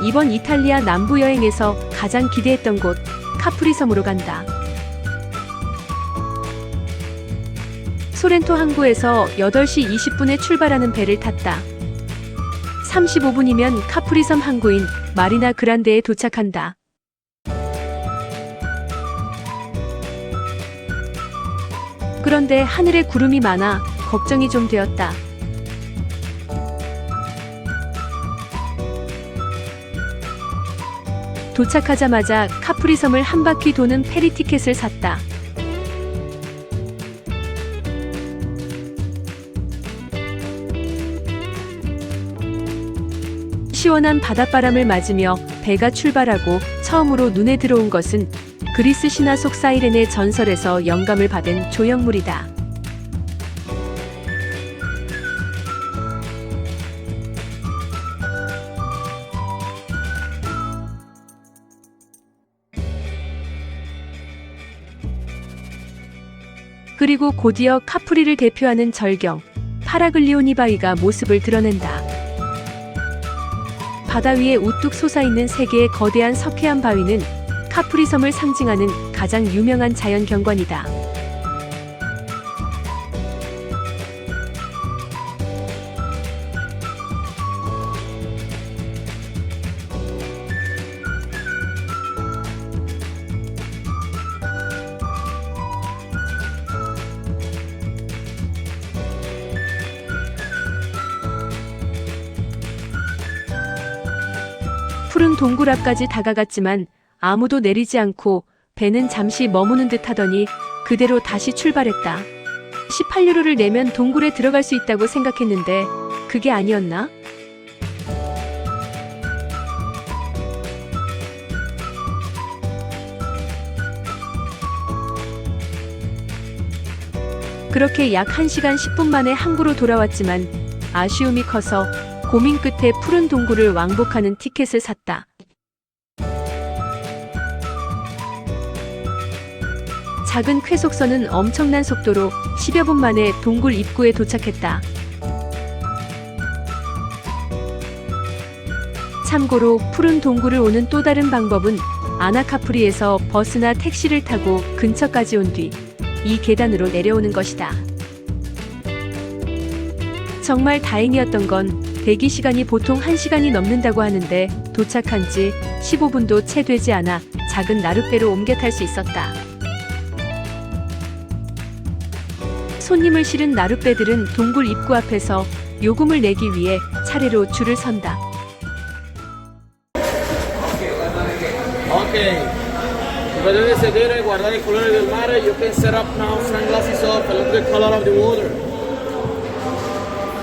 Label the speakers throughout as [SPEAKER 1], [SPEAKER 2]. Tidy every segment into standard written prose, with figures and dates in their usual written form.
[SPEAKER 1] 이번 이탈리아 남부 여행에서 가장 기대했던 곳 카프리 섬으로 간다. 소렌토 항구에서 8시 20분에 출발하는 배를 탔다. 35분이면 카프리 섬 항구인 마리나 그란데에 도착한다. 그런데 하늘에 구름이 많아 걱정이 좀 되었다. 도착하자마자 카프리 섬을 한 바퀴 도는 페리 티켓을 샀다. 시원한 바닷바람을 맞으며 배가 출발하고 처음으로 눈에 들어온 것은 그리스 신화 속 사이렌의 전설에서 영감을 받은 조형물이다. 그리고 곧이어 카프리를 대표하는 절경, 파라글리오니 바위가 모습을 드러낸다. 바다 위에 우뚝 솟아있는 세 개의 거대한 석회암 바위는 카프리 섬을 상징하는 가장 유명한 자연 경관이다. 푸른 동굴 앞까지 다가갔지만 아무도 내리지 않고 배는 잠시 머무는 듯 하더니 그대로 다시 출발했다. 18유로를 내면 동굴에 들어갈 수 있다고 생각했는데 그게 아니었나? 그렇게 약 1시간 10분 만에 항구로 돌아왔지만 아쉬움이 커서 고민 끝에 푸른 동굴을 왕복하는 티켓을 샀다. 작은 쾌속선은 엄청난 속도로 10여 분 만에 동굴 입구에 도착했다. 참고로 푸른 동굴을 오는 또 다른 방법은 아나카프리에서 버스나 택시를 타고 근처까지 온 뒤 이 계단으로 내려오는 것이다. 정말 다행이었던 건 대기 시간이 보통 1시간이 넘는다고 하는데 도착한 지 15분도 채 되지 않아 작은 나룻배로 옮겨 탈 수 있었다. 손님을 실은 나룻배들은 동굴 입구 앞에서 요금을 내기 위해 차례로 줄을 선다.
[SPEAKER 2] Ok, potete sedere, guardare il colore del mare. You can set up now, sunglasses off, and look at the color of the water.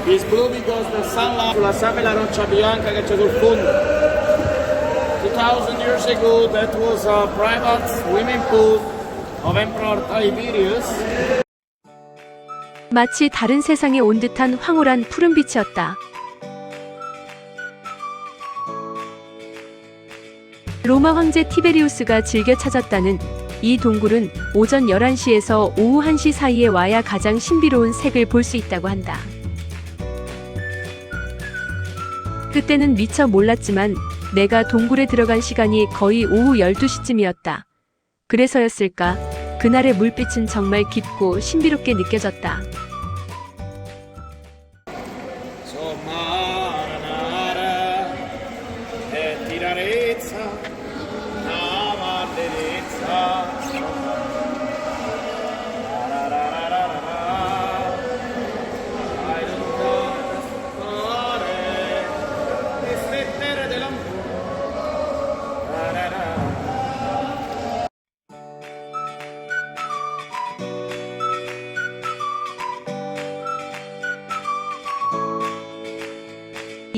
[SPEAKER 2] It's blue because the sunlight sulla sabbia e la roccia bianca che c'è sul fondo. 2000 years ago, that was a private swimming pool of Emperor Tiberius.
[SPEAKER 1] 마치 다른 세상에 온 듯한 황홀한 푸른빛이었다. 로마 황제 티베리우스가 즐겨 찾았다는 이 동굴은 오전 11시에서 오후 1시 사이에 와야 가장 신비로운 색을 볼 수 있다고 한다. 그때는 미처 몰랐지만 내가 동굴에 들어간 시간이 거의 오후 12시쯤이었다. 그래서였을까? 그날의 물빛은 정말 깊고 신비롭게 느껴졌다.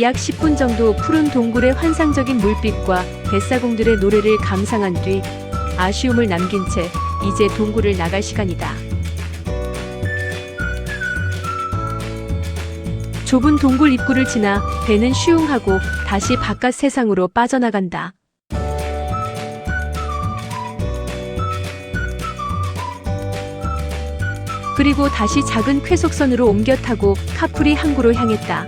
[SPEAKER 1] 약 10분 정도 푸른 동굴의 환상적인 물빛과 뱃사공들의 노래를 감상한 뒤 아쉬움을 남긴 채 이제 동굴을 나갈 시간이다. 좁은 동굴 입구를 지나 배는 슈웅하고 다시 바깥 세상으로 빠져나간다. 그리고 다시 작은 쾌속선으로 옮겨 타고 카프리 항구로 향했다.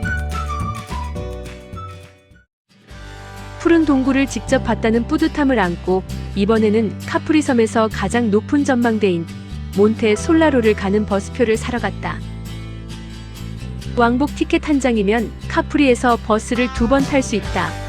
[SPEAKER 1] 푸른 푸른 동굴을 직접 봤다는 뿌듯함을 안고 이번에는 카프리 섬에서 가장 높은 전망대인 몬테 솔라로를 가는 버스표를 사러 갔다. 왕복 티켓 한 장이면 카프리에서 버스를 2번 탈 수 있다.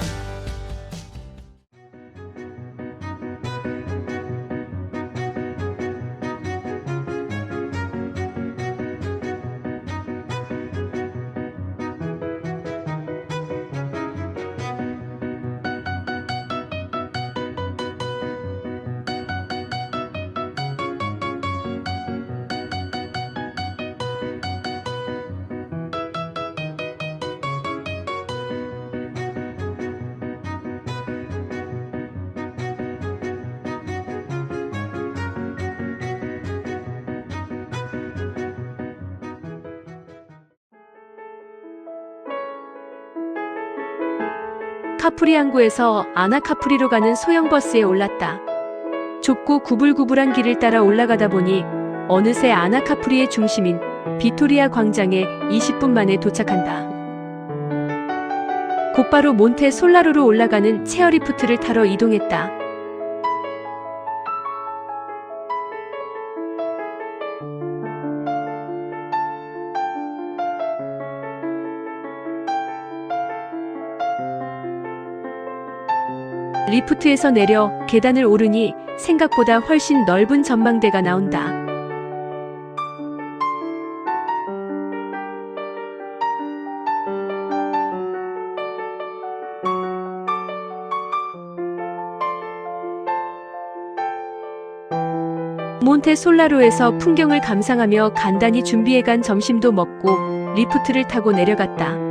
[SPEAKER 1] 카프리 항구에서 아나카프리로 가는 소형 버스에 올랐다. 좁고 구불구불한 길을 따라 올라가다 보니 어느새 아나카프리의 중심인 비토리아 광장에 20분 만에 도착한다. 곧바로 몬테 솔라로로 올라가는 체어리프트를 타러 이동했다. 리프트에서 내려 계단을 오르니 생각보다 훨씬 넓은 전망대가 나온다. 몬테 솔라로에서 풍경을 감상하며 간단히 준비해간 점심도 먹고 리프트를 타고 내려갔다.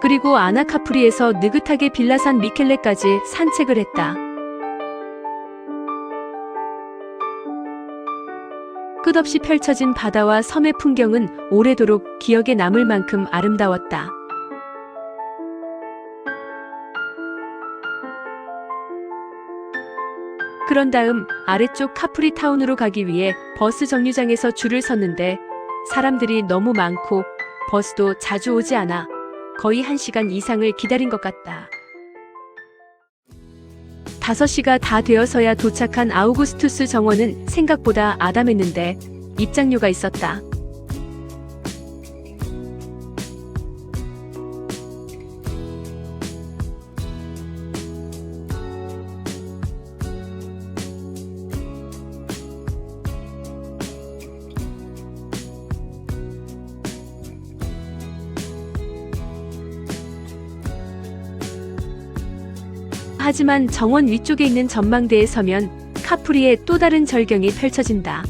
[SPEAKER 1] 그리고 아나카프리에서 느긋하게 빌라산 미켈레까지 산책을 했다. 끝없이 펼쳐진 바다와 섬의 풍경은 오래도록 기억에 남을 만큼 아름다웠다. 그런 다음 아래쪽 카프리 타운으로 가기 위해 버스 정류장에서 줄을 섰는데 사람들이 너무 많고 버스도 자주 오지 않아 거의 1시간 이상을 기다린 것 같다. 5시가 다 되어서야 도착한 아우구스투스 정원은 생각보다 아담했는데 입장료가 있었다. 하지만 정원 위쪽에 있는 전망대에 서면 카프리의 또 다른 절경이 펼쳐진다.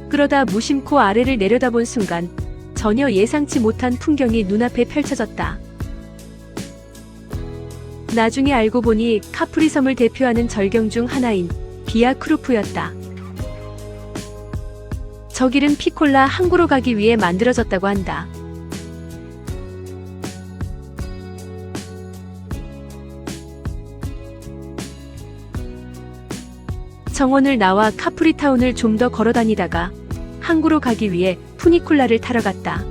[SPEAKER 1] 그러다 무심코 아래를 내려다본 순간 전혀 예상치 못한 풍경이 눈앞에 펼쳐졌다. 나중에 알고 보니 카프리 섬을 대표하는 절경 중 하나인 비아 크루프였다. 저 길은 피콜라 항구로 가기 위해 만들어졌다고 한다. 정원을 나와 카프리타운을 좀 더 걸어 다니다가 항구로 가기 위해 푸니쿨라를 타러 갔다.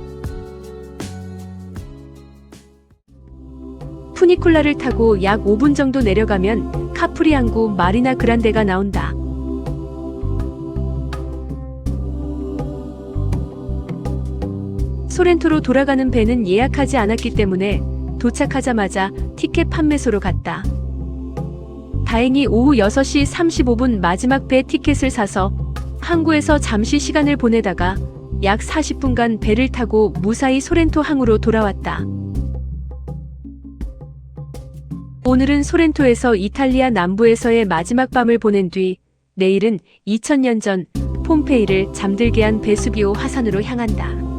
[SPEAKER 1] 푸니쿨라를 타고 약 5분 정도 내려가면 카프리 항구 마리나 그란데가 나온다. 소렌토로 돌아가는 배는 예약하지 않았기 때문에 도착하자마자 티켓 판매소로 갔다. 다행히 오후 6시 35분 마지막 배 티켓을 사서 항구에서 잠시 시간을 보내다가 약 40분간 배를 타고 무사히 소렌토 항으로 돌아왔다. 오늘은 소렌토에서 이탈리아 남부에서의 마지막 밤을 보낸 뒤 내일은 2000년 전 폼페이를 잠들게 한 베수비오 화산으로 향한다.